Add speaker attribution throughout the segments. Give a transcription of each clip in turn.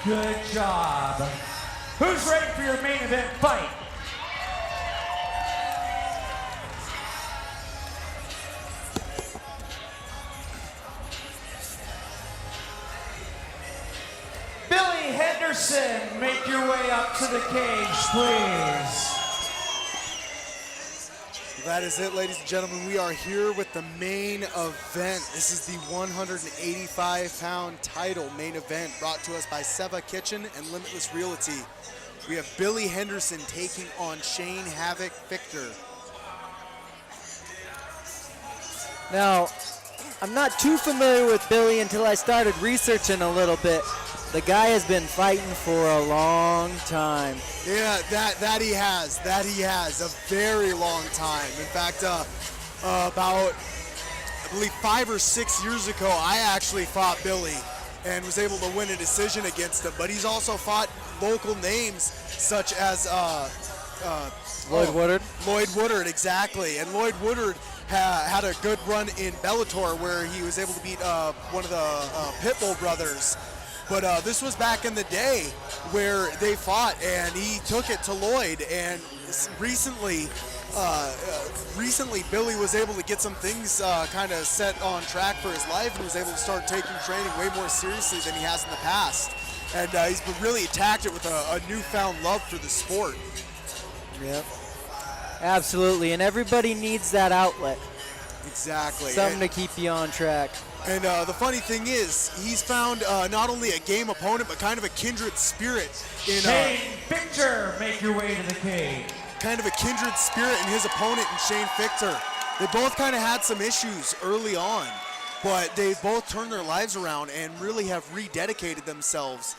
Speaker 1: Good job. Who's ready for your main event fight? Billy Henderson, make your way up to the cage, please.
Speaker 2: That is it, ladies and gentlemen. We are here with the main event. This is the 185-pound title main event brought to us by Seva Kitchen and Limitless Realty. We have Billy Henderson taking on Shane Havoc Victor.
Speaker 3: Now, I'm not too familiar with Billy until I started researching a little bit. The guy has been fighting for a long time.
Speaker 2: Yeah, that he has. That he has. A very long time. In fact, about, I believe, 5 or 6 years ago, I actually fought Billy and was able to win a decision against him. But he's also fought local names such as
Speaker 3: Lloyd Woodard.
Speaker 2: Lloyd Woodard, exactly. And Lloyd Woodard had a good run in Bellator where he was able to beat one of the Pitbull brothers. But this was back in the day where they fought, and he took it to Lloyd. And recently, Billy was able to get some things kind of set on track for his life, and was able to start taking training way more seriously than he has in the past. And he's really attacked it with a newfound love for the sport.
Speaker 3: Yep. Absolutely, and everybody needs that outlet.
Speaker 2: Exactly.
Speaker 3: Something to keep you on track.
Speaker 2: And the funny thing is, he's found not only a game opponent, but kind of a kindred spirit in
Speaker 1: Shane Victor, make your way to the cage.
Speaker 2: Kind of a kindred spirit in his opponent in Shane Victor. They both kind of had some issues early on, but they both turned their lives around and really have rededicated themselves.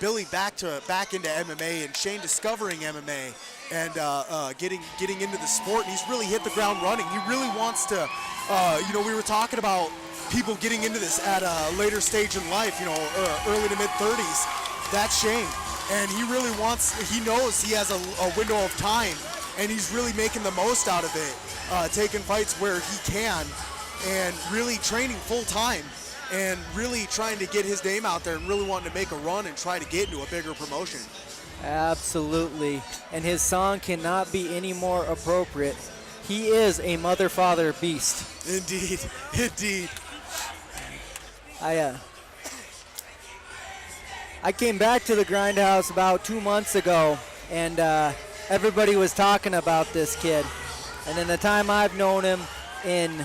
Speaker 2: Billy back into MMA, and Shane discovering MMA and getting into the sport. And he's really hit the ground running. He really wants to. We were talking about people getting into this at a later stage in life, early to mid 30s. That's Shane. And he really he knows he has a window of time, and he's really making the most out of it, taking fights where he can, and really training full time, and really trying to get his name out there, and really wanting to make a run and try to get into a bigger promotion.
Speaker 3: Absolutely. And his song cannot be any more appropriate. He is a mother, father, beast.
Speaker 2: Indeed, indeed.
Speaker 3: I came back to the Grindhouse about 2 months ago, and everybody was talking about this kid. And in the time I've known him, in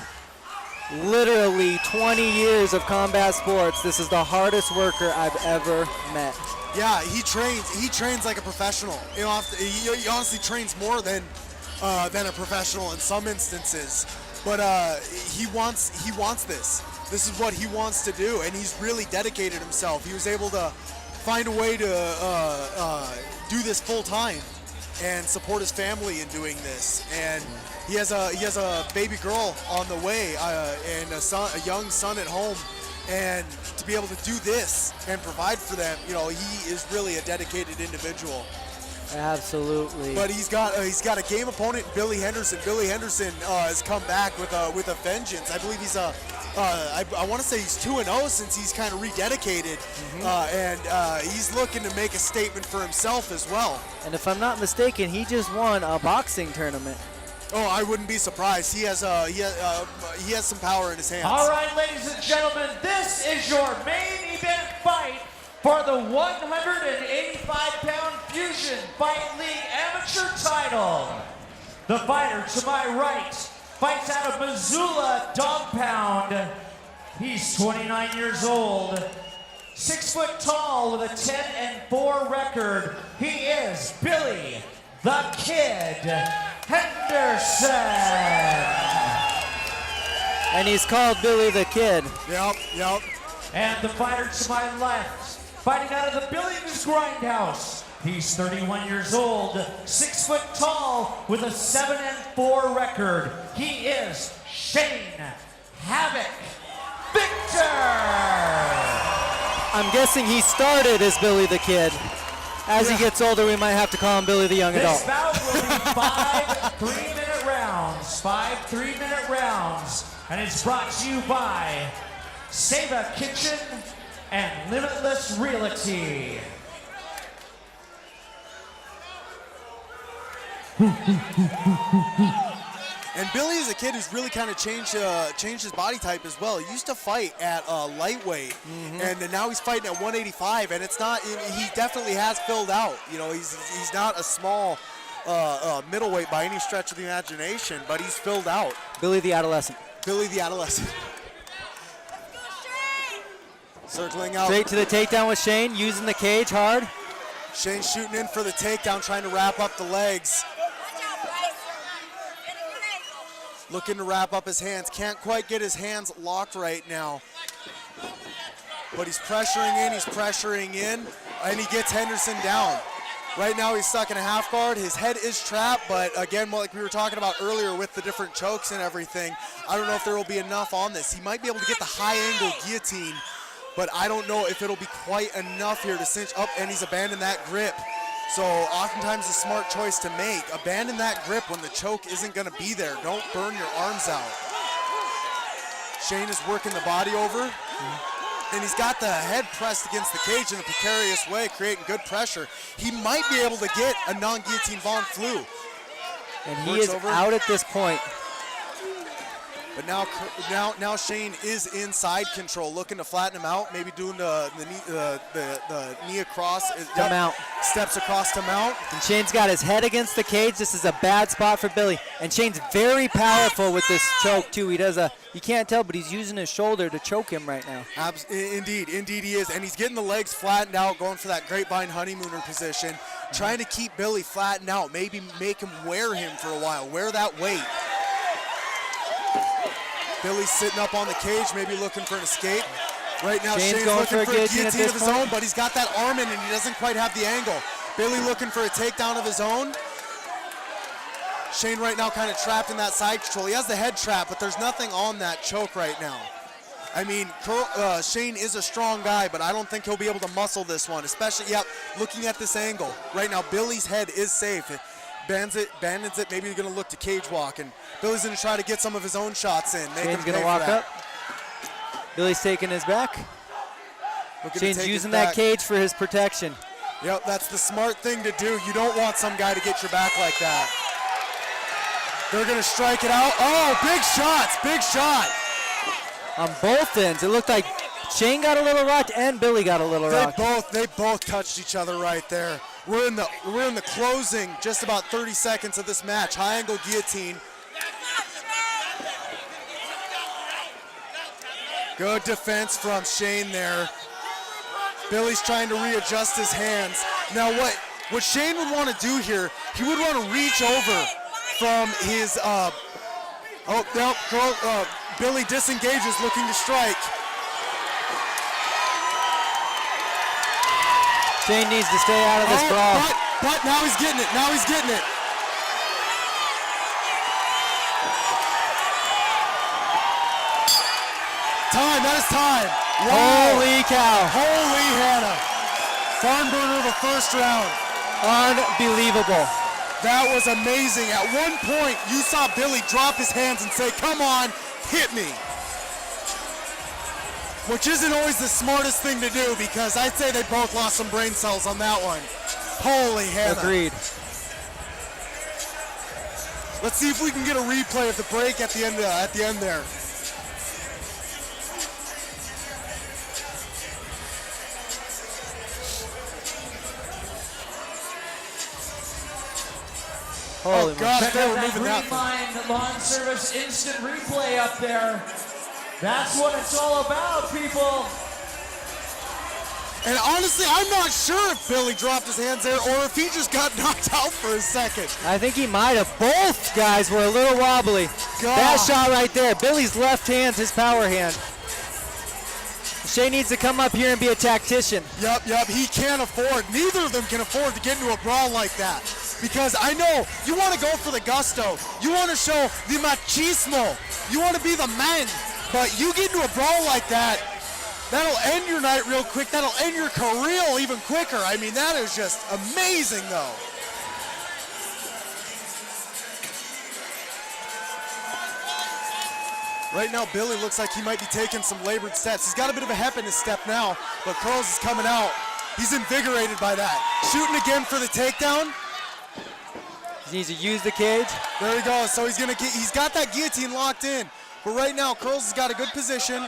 Speaker 3: literally 20 years of combat sports, this is the hardest worker I've ever met.
Speaker 2: Yeah, he trains like a professional. He honestly trains more than a professional in some instances. But he wants this. This is what he wants to do, and he's really dedicated himself. He was able to find a way to do this full time and support his family in doing this. And he has a baby girl on the way and a young son at home. And to be able to do this and provide for them, he is really a dedicated individual.
Speaker 3: Absolutely.
Speaker 2: But he's got a game opponent, Billy Henderson. Billy Henderson has come back with a vengeance. I believe he's I want to say he's 2-0 since he's kind of rededicated, and he's looking to make a statement for himself as well.
Speaker 3: And if I'm not mistaken, he just won a boxing tournament.
Speaker 2: Oh, I wouldn't be surprised. He has some power in his hands.
Speaker 1: All right, ladies and gentlemen, this is your main event fight for the 185-pound Fusion Fight League Amateur title. The fighter to my right fights out of Missoula Dog Pound. He's 29 years old, 6 foot tall with a 10-4 record. He is Billy the Kid Henderson.
Speaker 3: And he's called Billy the Kid.
Speaker 2: Yep.
Speaker 1: And the fighter to my left, fighting out of the Billings Grindhouse. He's 31 years old, 6 foot tall with a 7-4 record. He is Shane Havoc Victor.
Speaker 3: I'm guessing he started as Billy the Kid. As he gets older, we might have to call him Billy the Young Adult.
Speaker 1: This bout will be 5 3-minute rounds. 5 3-minute rounds. And it's brought to you by Seva Kitchen and Limitless Realty.
Speaker 2: And Billy is a kid who's really kind of changed his body type as well. He used to fight at lightweight, and now he's fighting at 185. And it's not. He definitely has filled out. You know, he's not a small middleweight by any stretch of the imagination, but he's filled out.
Speaker 3: Billy the adolescent.
Speaker 2: Billy the adolescent. Circling out.
Speaker 3: Straight to the takedown with Shane, using the cage hard.
Speaker 2: Shane shooting in for the takedown, trying to wrap up the legs. Looking to wrap up his hands. Can't quite get his hands locked right now. But he's pressuring in, and he gets Henderson down. Right now he's stuck in a half guard. His head is trapped, but again, like we were talking about earlier with the different chokes and everything, I don't know if there will be enough on this. He might be able to get the high angle guillotine, but I don't know if it'll be quite enough here to cinch up, and he's abandoned that grip. So oftentimes a smart choice to make. Abandon that grip when the choke isn't gonna be there. Don't burn your arms out. Shane is working the body over, and he's got the head pressed against the cage in a precarious way, creating good pressure. He might be able to get a non-guillotine Von Flue.
Speaker 3: And he is out at this point.
Speaker 2: But now Shane is in side control, looking to flatten him out, maybe doing the knee across.
Speaker 3: To mount.
Speaker 2: Steps across to mount.
Speaker 3: And Shane's got his head against the cage. This is a bad spot for Billy. And Shane's very powerful with this choke too. You can't tell, but he's using his shoulder to choke him right now.
Speaker 2: Indeed he is. And he's getting the legs flattened out, going for that grapevine honeymooner position, trying to keep Billy flattened out, maybe make him wear him for a while, wear that weight. Billy's sitting up on the cage, maybe looking for an escape. Right now, Shane's looking for a guillotine of his own, but he's got that arm in and he doesn't quite have the angle. Billy looking for a takedown of his own. Shane right now kind of trapped in that side control. He has the head trap, but there's nothing on that choke right now. I mean, Shane is a strong guy, but I don't think he'll be able to muscle this one, especially, looking at this angle. Right now, Billy's head is safe. Abandons it, maybe he's gonna look to cage walk, and Billy's gonna try to get some of his own shots in.
Speaker 3: Shane's gonna walk up. Billy's taking his back. Shane's using that cage for his protection.
Speaker 2: Yep, that's the smart thing to do. You don't want some guy to get your back like that. They're gonna strike it out. Oh, big shots, big shot.
Speaker 3: On both ends, it looked like Shane got a little rocked and Billy got a little rocked.
Speaker 2: They both touched each other right there. We're in the closing, just about 30 seconds of this match. High angle guillotine. Good defense from Shane there. Billy's trying to readjust his hands. Now what Shane would want to do here, he would want to reach over from his, Billy disengages looking to strike.
Speaker 3: Shane needs to stay out of this brawl.
Speaker 2: But now he's getting it. Time, that is time. Wow.
Speaker 3: Holy cow.
Speaker 2: Holy Hannah. Barn burner of the first round.
Speaker 3: Unbelievable.
Speaker 2: That was amazing. At one point, you saw Billy drop his hands and say, come on, hit me. Which isn't always the smartest thing to do, because I'd say they both lost some brain cells on that one. Holy Hannah.
Speaker 3: Agreed.
Speaker 2: Let's see if we can get a replay of the break at the end there.
Speaker 3: Holy
Speaker 2: gosh,
Speaker 1: Check
Speaker 2: they
Speaker 1: out
Speaker 2: were
Speaker 1: that
Speaker 2: moving that
Speaker 1: Greenline lawn service instant replay up there. That's what it's all about, people.
Speaker 2: And honestly, I'm not sure if Billy dropped his hands there or if he just got knocked out for a second.
Speaker 3: I think he might have. Both guys were a little wobbly.
Speaker 2: God.
Speaker 3: That shot right there, Billy's left hand's his power hand. Shane needs to come up here and be a tactician.
Speaker 2: Yep, he can't afford, neither of them can afford to get into a brawl like that. Because I know you want to go for the gusto. You want to show the machismo. You want to be the man. But you get into a brawl like that, that'll end your night real quick. That'll end your career even quicker. I mean, that is just amazing, though. Right now, Billy looks like he might be taking some labored steps. He's got a bit of a hep in his step now, but Curls is coming out. He's invigorated by that. Shooting again for the takedown.
Speaker 3: He needs to use the cage.
Speaker 2: There he goes. So he's got that guillotine locked in. But right now, Curls has got a good position.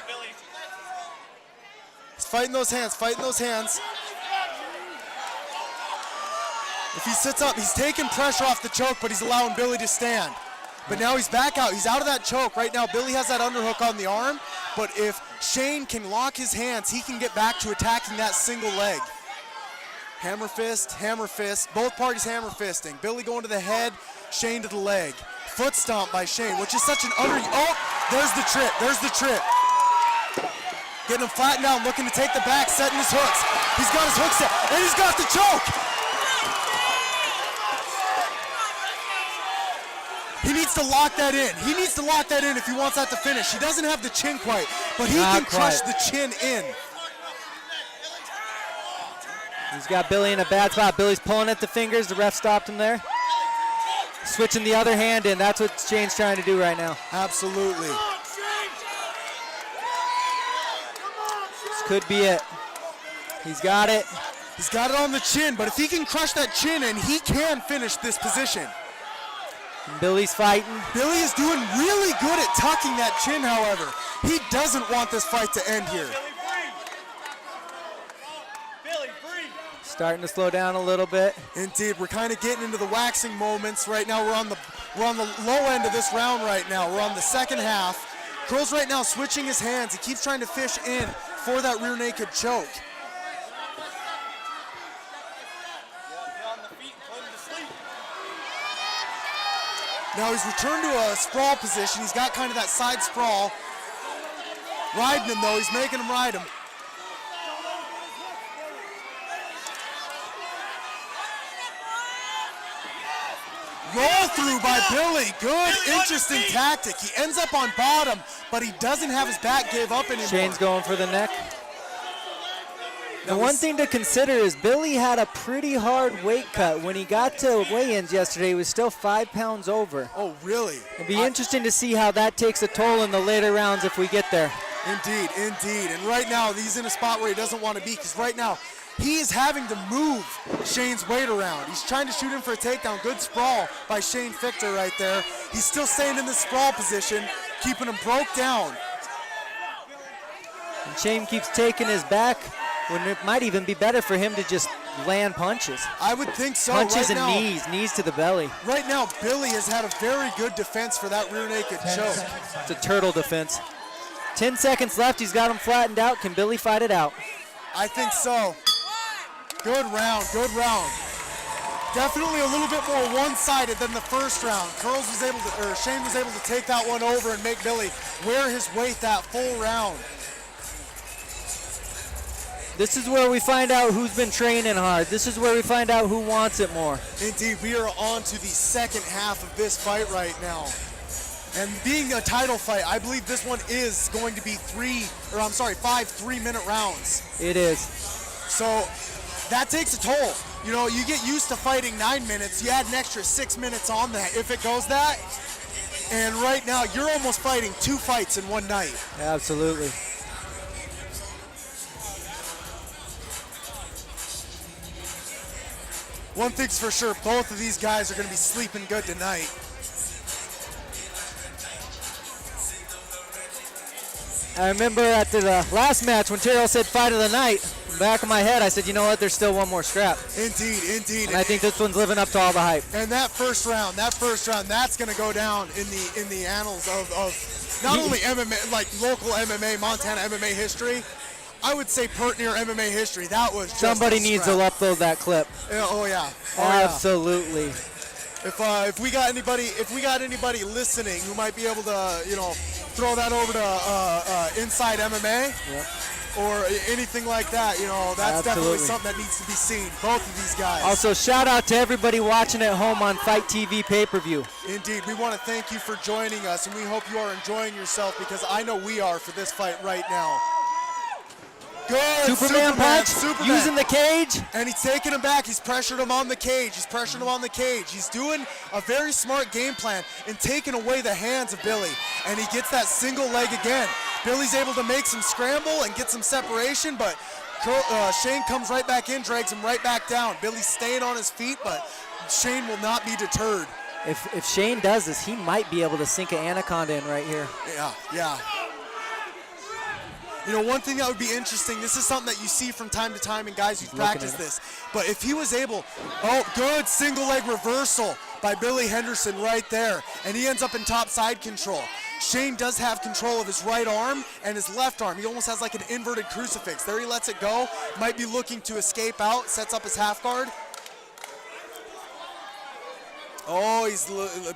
Speaker 2: He's fighting those hands, If he sits up, he's taking pressure off the choke, but he's allowing Billy to stand. But now he's back out. He's out of that choke. Right now, Billy has that underhook on the arm, but if Shane can lock his hands, he can get back to attacking that single leg. Hammer fist, both parties hammer fisting. Billy going to the head, Shane to the leg. Foot stomp by Shane, which is such an oh, there's the trip. Getting him flattened out, looking to take the back, setting his hooks. He's got his hook set, and he's got the choke! He needs to lock that in. He needs to lock that in if he wants that to finish. He doesn't have the chin quite, but he can crush the chin in.
Speaker 3: He's got Billy in a bad spot. Billy's pulling at the fingers. The ref stopped him there. Switching the other hand in. That's what Shane's trying to do right now.
Speaker 2: Absolutely.
Speaker 3: This could be it. He's got it.
Speaker 2: He's got it on the chin, but if he can crush that chin in, he can finish this position.
Speaker 3: And Billy's fighting.
Speaker 2: Billy is doing really good at tucking that chin, however. He doesn't want this fight to end here.
Speaker 3: Starting to slow down a little bit.
Speaker 2: Indeed, we're kind of getting into the waxing moments right now. We're on the low end of this round right now. We're on the second half. Curls right now switching his hands. He keeps trying to fish in for that rear naked choke. Now he's returned to a sprawl position. He's got kind of that side sprawl. Riding him though, he's making him ride him. Roll through by Billy. Good, interesting tactic. He ends up on bottom, but he doesn't have his back give up anymore.
Speaker 3: Shane's going for the neck. The one thing to consider is Billy had a pretty hard weight cut. When he got to weigh-ins yesterday, he was still 5 pounds over.
Speaker 2: Oh, really?
Speaker 3: It'll be interesting to see how that takes a toll in the later rounds if we get there.
Speaker 2: Indeed. And right now, he's in a spot where he doesn't want to be, because right now, he is having to move Shane's weight around. He's trying to shoot him for a takedown. Good sprawl by Shane Fichter right there. He's still staying in the sprawl position, keeping him broke down.
Speaker 3: And Shane keeps taking his back when it might even be better for him to just land punches.
Speaker 2: I would think so.
Speaker 3: Punches
Speaker 2: right
Speaker 3: and knees to the belly.
Speaker 2: Right now, Billy has had a very good defense for that rear naked choke.
Speaker 3: It's a turtle defense. 10 seconds left. He's got him flattened out. Can Billy fight it out?
Speaker 2: I think so. Good round. Definitely a little bit more one-sided than the first round. Shane was able to take that one over and make Billy wear his weight that full round.
Speaker 3: This is where we find out who's been training hard. This is where we find out who wants it more.
Speaker 2: Indeed, we are on to the second half of this fight right now. And being a title fight, I believe this one is going to be 5 3-minute rounds.
Speaker 3: It is.
Speaker 2: So that takes a toll. You know, you get used to fighting 9 minutes, you add an extra 6 minutes on that if it goes that. And right now, you're almost fighting 2 fights in one night.
Speaker 3: Absolutely.
Speaker 2: One thing's for sure, both of these guys are going to be sleeping good tonight.
Speaker 3: I remember at the last match when Terrell said fight of the night, in the back of my head I said, you know what, there's still one more scrap.
Speaker 2: Indeed.
Speaker 3: And I think this one's living up to all the hype.
Speaker 2: And that first round, that's going to go down in the annals of not only MMA, like local MMA, Montana MMA history, I would say pert near MMA history. That was just
Speaker 3: somebody needs to upload that clip.
Speaker 2: Oh yeah.
Speaker 3: Absolutely.
Speaker 2: If we got anybody listening who might be able to, throw that over to Inside MMA, or anything like that, that's definitely something that needs to be seen. Both of these guys.
Speaker 3: Also, shout out to everybody watching at home on Fight TV pay-per-view.
Speaker 2: Indeed, we want to thank you for joining us, and we hope you are enjoying yourself, because I know we are for this fight right now. Good.
Speaker 3: Superman punch,
Speaker 2: Superman.
Speaker 3: using the cage.
Speaker 2: And he's taking him back. He's pressured him on the cage. He's doing a very smart game plan and taking away the hands of Billy. And he gets that single leg again. Billy's able to make some scramble and get some separation, but Shane comes right back in, drags him right back down. Billy's staying on his feet, but Shane will not be deterred.
Speaker 3: If Shane does this, he might be able to sink an anaconda in right here.
Speaker 2: Yeah. You know, one thing that would be interesting, this is something that you see from time to time in guys who practice this, but if he was able, good single leg reversal by Billy Henderson right there, and he ends up in top side control. Shane does have control of his right arm and his left arm. He almost has like an inverted crucifix. There he lets it go, might be looking to escape out, sets up his half guard.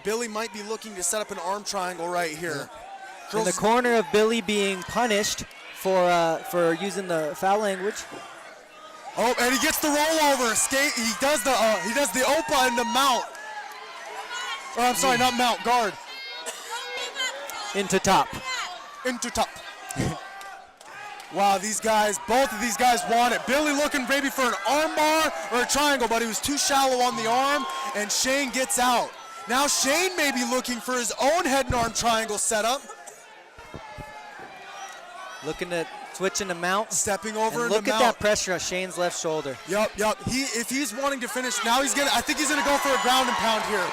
Speaker 2: Billy might be looking to set up an arm triangle right here.
Speaker 3: In the corner of Billy being punished for using the foul language.
Speaker 2: Oh, and he gets the rollover. He does the Opa and the mount. Oh, I'm sorry, not mount, guard.
Speaker 3: Into top.
Speaker 2: Wow, both of these guys want it. Billy looking maybe for an arm bar or a triangle, but he was too shallow on the arm, and Shane gets out. Now Shane may be looking for his own head and arm triangle setup.
Speaker 3: Looking at switching to mount.
Speaker 2: Stepping over
Speaker 3: and
Speaker 2: into
Speaker 3: look at that pressure on Shane's left shoulder.
Speaker 2: Yep. If he's wanting to finish, I think he's gonna go for a ground and pound here.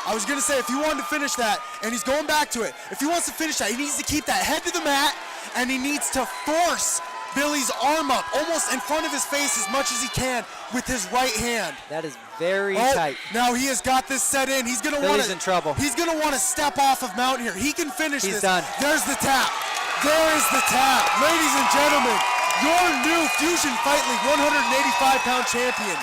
Speaker 2: I was gonna say, if he wanted to finish that, and he's going back to it, if he wants to finish that, he needs to keep that head to the mat, and he needs to force Billy's arm up almost in front of his face as much as he can with his right hand.
Speaker 3: That is very tight.
Speaker 2: Now he has got this set in. He's
Speaker 3: Billy's in trouble.
Speaker 2: He's gonna want to step off of mount here. He can finish this.
Speaker 3: He's done.
Speaker 2: There's the tap. There is the tap. Ladies and gentlemen, your new Fusion Fight League 185-pound champion,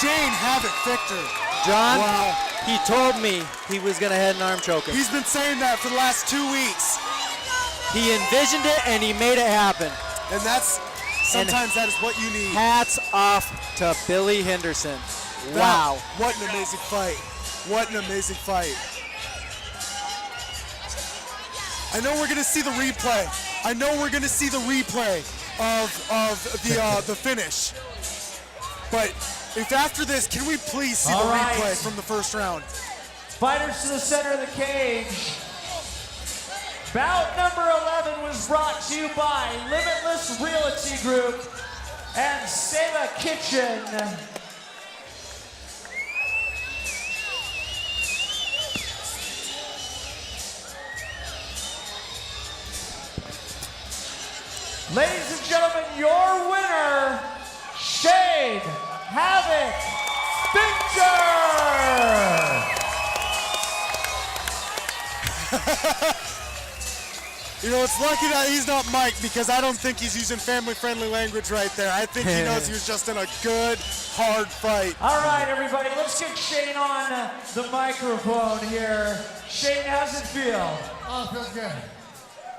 Speaker 2: Shane Havoc Victor.
Speaker 3: John,
Speaker 2: wow.
Speaker 3: He told me he was going to head and arm choke him.
Speaker 2: He's been saying that for the last 2 weeks.
Speaker 3: He envisioned it and he made it happen.
Speaker 2: And sometimes that is what you need.
Speaker 3: Hats off to Billy Henderson. Wow.
Speaker 2: What an amazing fight. What an amazing fight. I know we're going to see the replay. Of the finish. But if after this, can we please see the replay from the first round?
Speaker 1: Fighters to the center of the cage. Bout number 11 was brought to you by Limitless Realty Group and Seva Kitchen. Ladies and gentlemen, your winner, Shane Havoc Victor!
Speaker 2: You know, it's lucky that he's not Mike, because I don't think he's using family-friendly language right there. I think he knows he was just in a good, hard fight.
Speaker 1: All right, everybody, let's get Shane on the microphone here. Shane, how's it feel?
Speaker 4: Oh, it feels good.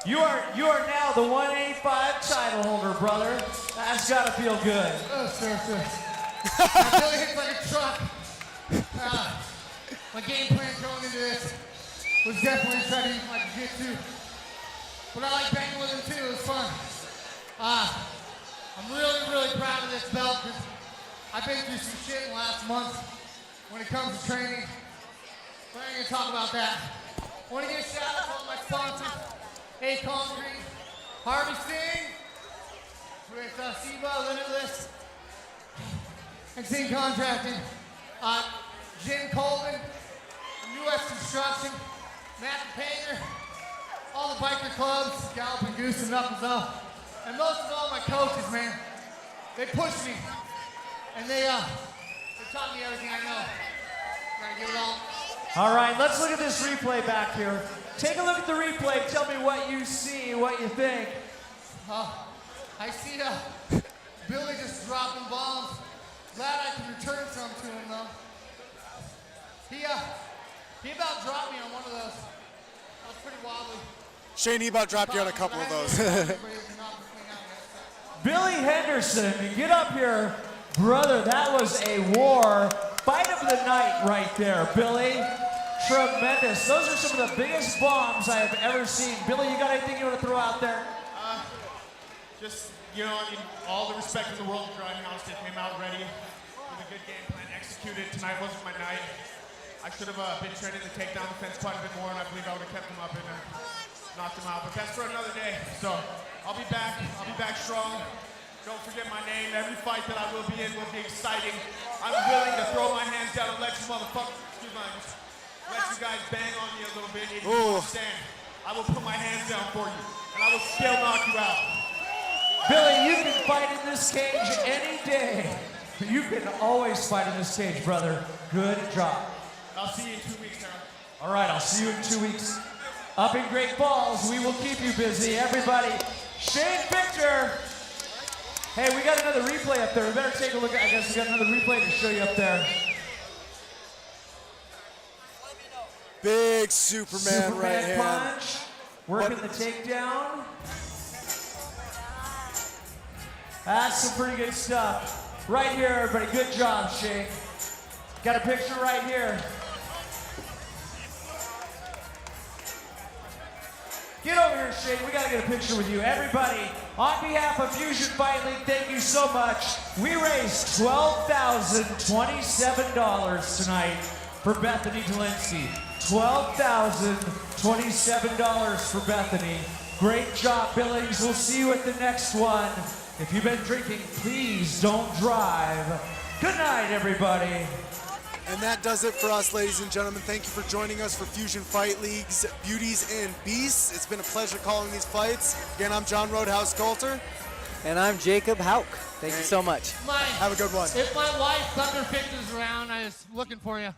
Speaker 1: You are now the 185 title holder, brother. That's gotta feel good.
Speaker 4: Oh, sir. My belly hits like a truck. My game plan going into this was definitely to try to use my jiu-jitsu. But I like banging with him too, it was fun. I'm really proud of this belt, because I've been through some shit in the last month when it comes to training. But I ain't gonna talk about that. I wanna give a shout out to all my sponsors. A Concrete, Harvey Singh, with SIBA, Limitless, and Singh Contracting, Jim Colvin, US Construction, Matt Painter, all the biker clubs, Galloping Goose and Knuckles Up, and most of all my coaches, man. They pushed me, and they taught me everything I know. Gotta give it all.
Speaker 1: All right, let's look at this replay back here. Take a look at the replay. Tell me what you see, what you think.
Speaker 4: I see Billy just dropping bombs. Glad I can return some to him, though. He about dropped me on one of those. That was pretty wobbly.
Speaker 2: Shane, he about dropped you on a couple of those.
Speaker 1: Billy Henderson, get up here. Brother, that was a war. Fight of the night right there, Billy. Tremendous. Those are some of the biggest bombs I have ever seen. Billy, you got anything you want to throw out there?
Speaker 4: Just
Speaker 5: you know, I mean, all the respect in the world to Grindhouse. They came out ready with a good game plan, executed. Tonight wasn't my night. I should have been training the takedown defense quite a bit more, and I believe I would have kept him up and knocked him out. But that's for another day. So I'll be back. I'll be back strong. Don't forget my name. Every fight that I will be in will be exciting. I'm willing to throw my hands down and let you motherfuckers, excuse my language, let you guys bang on me a little bit. If you understand, I will put my hands down for you, and I will still knock you out.
Speaker 1: Billy, you can fight in this cage any day. You can always fight in this cage, brother. Good job.
Speaker 5: I'll see you in 2 weeks, Tara.
Speaker 1: All right, I'll see you in 2 weeks. Up in Great Falls, we will keep you busy. Everybody, Shane Victor. Hey, we got another replay up there. We better take a look. I guess we got another replay to show you up there.
Speaker 2: Big Superman right hand.
Speaker 1: Punch. Working the takedown. That's some pretty good stuff. Right here, everybody. Good job, Shane. Got a picture right here. Get over here, Shane. We got to get a picture with you. Everybody, on behalf of Fusion Fight League, thank you so much. We raised $12,027 tonight for Bethany Delinsky. $12,027 for Bethany. Great job, Billings. We'll see you at the next one. If you've been drinking, please don't drive. Good night, everybody.
Speaker 2: And that does it for us, ladies and gentlemen. Thank you for joining us for Fusion Fight League's Beauties and Beasts. It's been a pleasure calling these fights. Again, I'm John Roadhouse Coulter.
Speaker 3: And I'm Jacob Hauk. Thank you so much.
Speaker 2: Have a good one.
Speaker 4: If my wife Thunder Fix is around, I was looking for you.